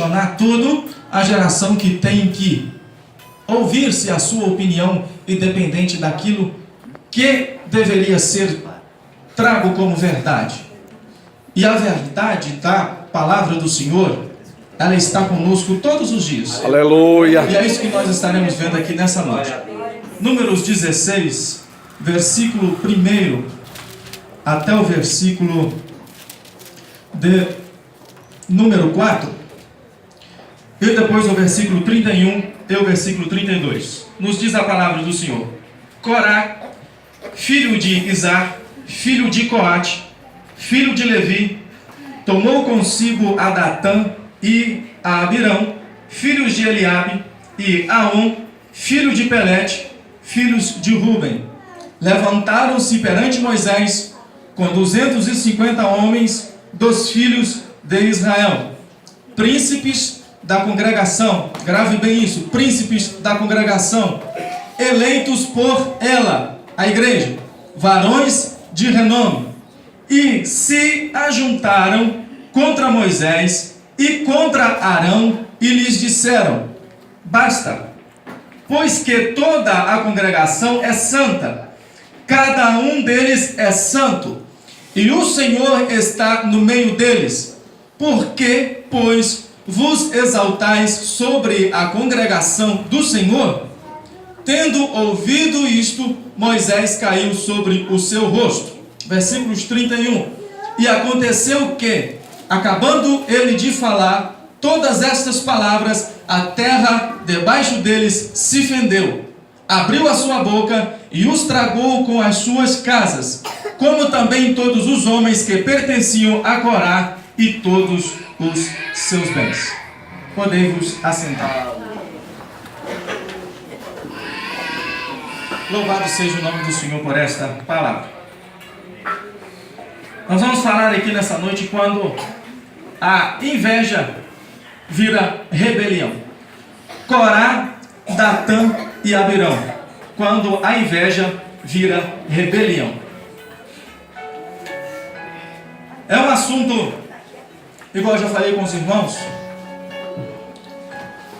tornar tudo a geração que tem que ouvir-se a sua opinião, independente daquilo que deveria ser trago como verdade. E a verdade da palavra do Senhor, ela está conosco todos os dias. Aleluia. E é isso que nós estaremos vendo aqui nessa noite. Números 16, versículo 1 até o versículo de número 4. E depois o versículo 31 e o versículo 32. Nos diz a palavra do Senhor: Corá, filho de Izar, filho de Coate, filho de Levi, tomou consigo a Datã e a Abirão, filhos de Eliabe, e Aon, filho de Pelete, filhos de Ruben. Levantaram-se perante Moisés com 250 homens dos filhos de Israel, príncipes da congregação, grave bem isso, príncipes da congregação, eleitos por ela, a igreja, varões de renome, e se ajuntaram contra Moisés e contra Arão, e lhes disseram: basta, pois que toda a congregação é santa, cada um deles é santo, e o Senhor está no meio deles. Por que, pois, vos exaltais sobre a congregação do Senhor? Tendo ouvido isto, Moisés caiu sobre o seu rosto. Versículos 31. E aconteceu que, acabando ele de falar todas estas palavras, a terra debaixo deles se fendeu, abriu a sua boca e os tragou com as suas casas, como também todos os homens que pertenciam a Corá e todos os seus bens. Podei-vos assentar. Louvado seja o nome do Senhor por esta palavra. Nós vamos falar aqui nessa noite quando a inveja vira rebelião. Corá, Datã e Abirão. Quando a inveja vira rebelião. É um assunto, igual eu já falei com os irmãos,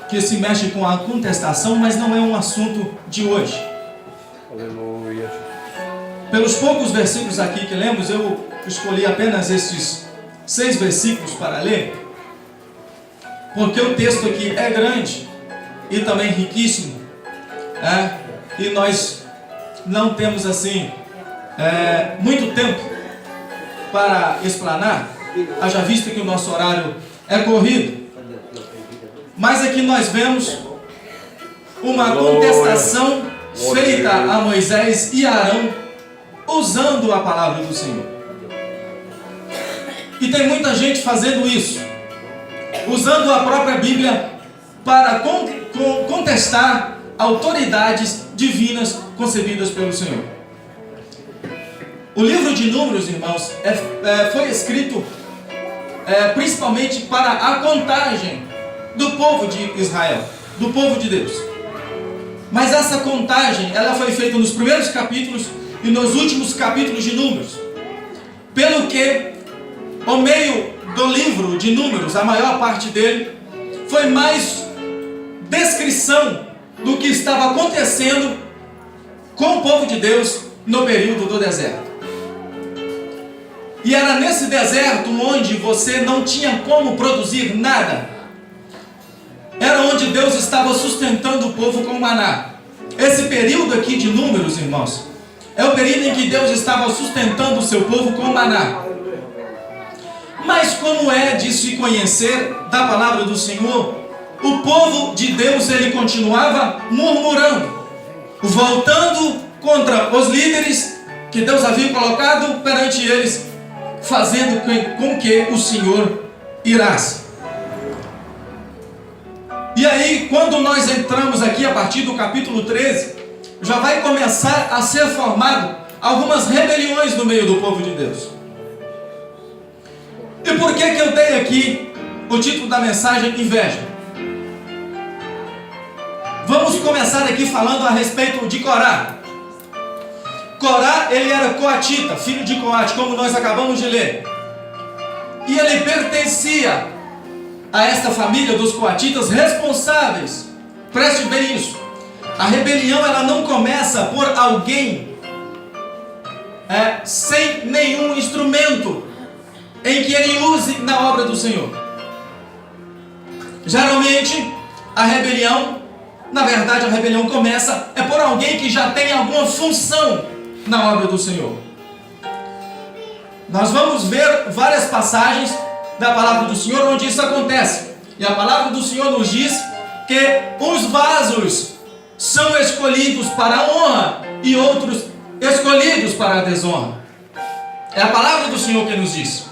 que se mexe com a contestação, mas não é um assunto de hoje. Aleluia. Pelos poucos versículos aqui que lemos, eu escolhi apenas estes 6 versículos para ler, porque o texto aqui é grande e também riquíssimo, e nós não temos assim muito tempo para explanar, haja visto que o nosso horário é corrido. Mas aqui nós vemos uma contestação feita a Moisés e Arão, usando a palavra do Senhor. E tem muita gente fazendo isso, usando a própria Bíblia para contestar autoridades divinas concebidas pelo Senhor. O livro de Números, irmãos, foi escrito principalmente para a contagem do povo de Israel, do povo de Deus. Mas essa contagem, ela foi feita nos primeiros capítulos e nos últimos capítulos de Números. Pelo que o meio do livro de Números, a maior parte dele, foi mais descrição do que estava acontecendo com o povo de Deus no período do deserto. E era nesse deserto onde você não tinha como produzir nada. Era onde Deus estava sustentando o povo com maná. Esse período aqui de Números, irmãos, é o período em que Deus estava sustentando o seu povo com maná. Mas como é de se conhecer da palavra do Senhor, o povo de Deus, ele continuava murmurando, voltando contra os líderes que Deus havia colocado perante eles, fazendo com que o Senhor irasse. E aí, quando nós entramos aqui a partir do capítulo 13, já vai começar a ser formado algumas rebeliões no meio do povo de Deus. E por que eu dei aqui o título da mensagem, inveja? Vamos começar aqui falando a respeito de Corá. Corá, ele era coatita, filho de Coate, como nós acabamos de ler. E ele pertencia a esta família dos coatitas responsáveis. Preste bem isso. A rebelião ela não começa por alguém sem nenhum instrumento em que ele use na obra do Senhor. Geralmente a rebelião, na verdade a rebelião começa por alguém que já tem alguma função na obra do Senhor. Nós vamos ver várias passagens da palavra do Senhor onde isso acontece. E a palavra do Senhor nos diz que uns vasos são escolhidos para a honra e outros escolhidos para a desonra. É a palavra do Senhor que nos diz.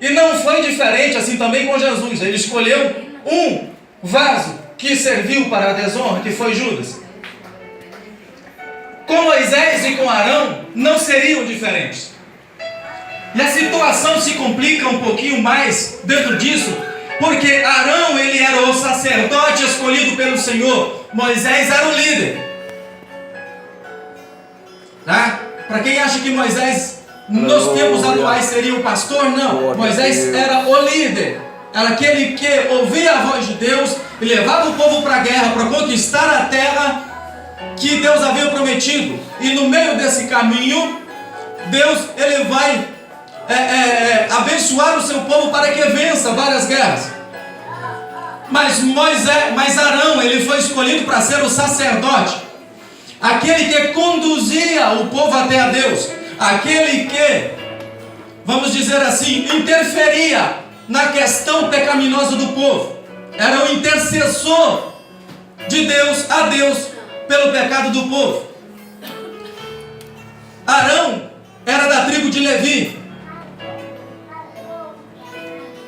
E não foi diferente assim também com Jesus. Ele escolheu um vaso que serviu para a desonra, que foi Judas. Com Moisés e com Arão não seriam diferentes. E a situação se complica um pouquinho mais dentro disso, porque Arão ele era o sacerdote escolhido pelo Senhor, Moisés era o líder. Para quem acha que Moisés nos tempos atuais seria o pastor, não. Moisés era o líder, era aquele que ouvia a voz de Deus e levava o povo para a guerra, para conquistar a terra que Deus havia prometido. E no meio desse caminho, Deus ele vai abençoar o seu povo para que vença várias guerras. Mas Arão ele foi escolhido para ser o sacerdote, aquele que conduzia o povo até a Deus, aquele que, vamos dizer assim, interferia na questão pecaminosa do povo. Era o intercessor de Deus a Deus pelo pecado do povo. Arão era da tribo de Levi.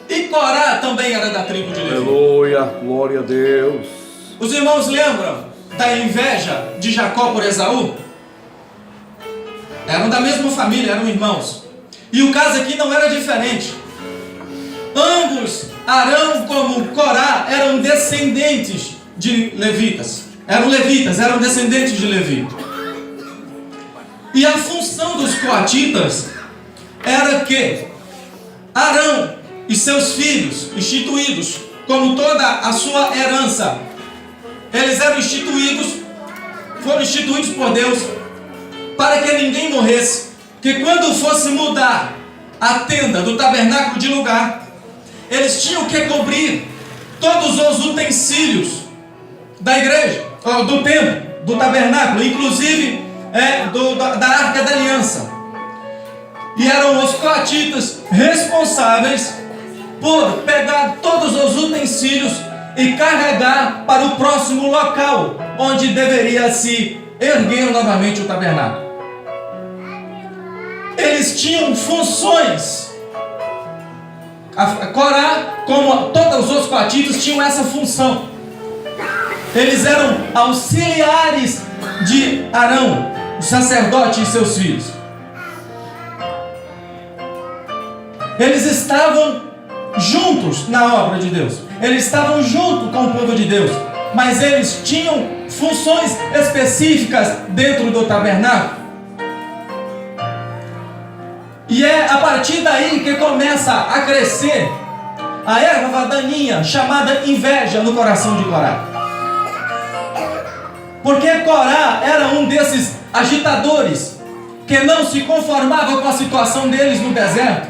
E Corá também era da tribo de Levi. Aleluia, glória a Deus. Os irmãos lembram da inveja de Jacó por Esaú? Eram da mesma família, eram irmãos. E o caso aqui não era diferente. Ambos, Arão como Corá, eram descendentes de levitas. Eram descendentes de Levi. E a função dos coatitas era que Arão e seus filhos, instituídos como toda a sua herança, eles foram instituídos por Deus para que ninguém morresse, que quando fosse mudar a tenda do tabernáculo de lugar, eles tinham que cobrir todos os utensílios da igreja, do templo, do tabernáculo, inclusive da arca da aliança. E eram os coatitas responsáveis por pegar todos os utensílios e carregar para o próximo local onde deveria se erguer novamente o tabernáculo. Eles tinham funções. A Corá, como todos os coatitas, tinham essa função. Eles eram auxiliares de Arão, o sacerdote e seus filhos. Eles estavam juntos na obra de Deus. Eles estavam junto com o povo de Deus. Mas eles tinham funções específicas dentro do tabernáculo. E é a partir daí que começa a crescer a erva daninha chamada inveja no coração de Corá. Porque Corá era um desses agitadores que não se conformava com a situação deles no deserto.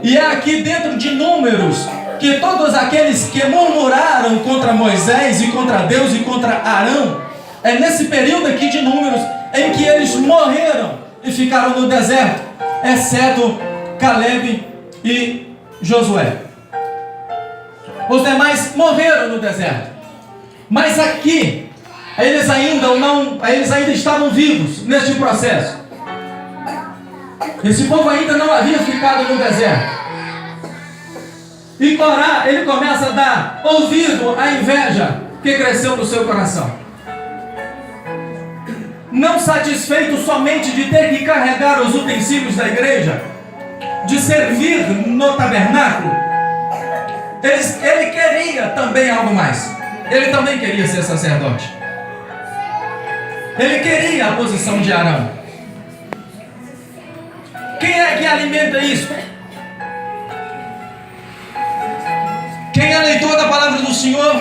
E é aqui dentro de Números que todos aqueles que murmuraram contra Moisés e contra Deus e contra Arão, é nesse período aqui de Números em que eles morreram e ficaram no deserto, exceto Caleb e Josué. Os demais morreram no deserto. Mas aqui eles ainda estavam vivos neste processo. Esse povo ainda não havia ficado no deserto. E Corá, ele começa a dar ouvido à inveja que cresceu no seu coração. Não satisfeito somente de ter que carregar os utensílios da igreja, de servir no tabernáculo, ele queria também algo mais. Ele também queria ser sacerdote. Ele queria a posição de Arão. Quem é que alimenta isso? Senhor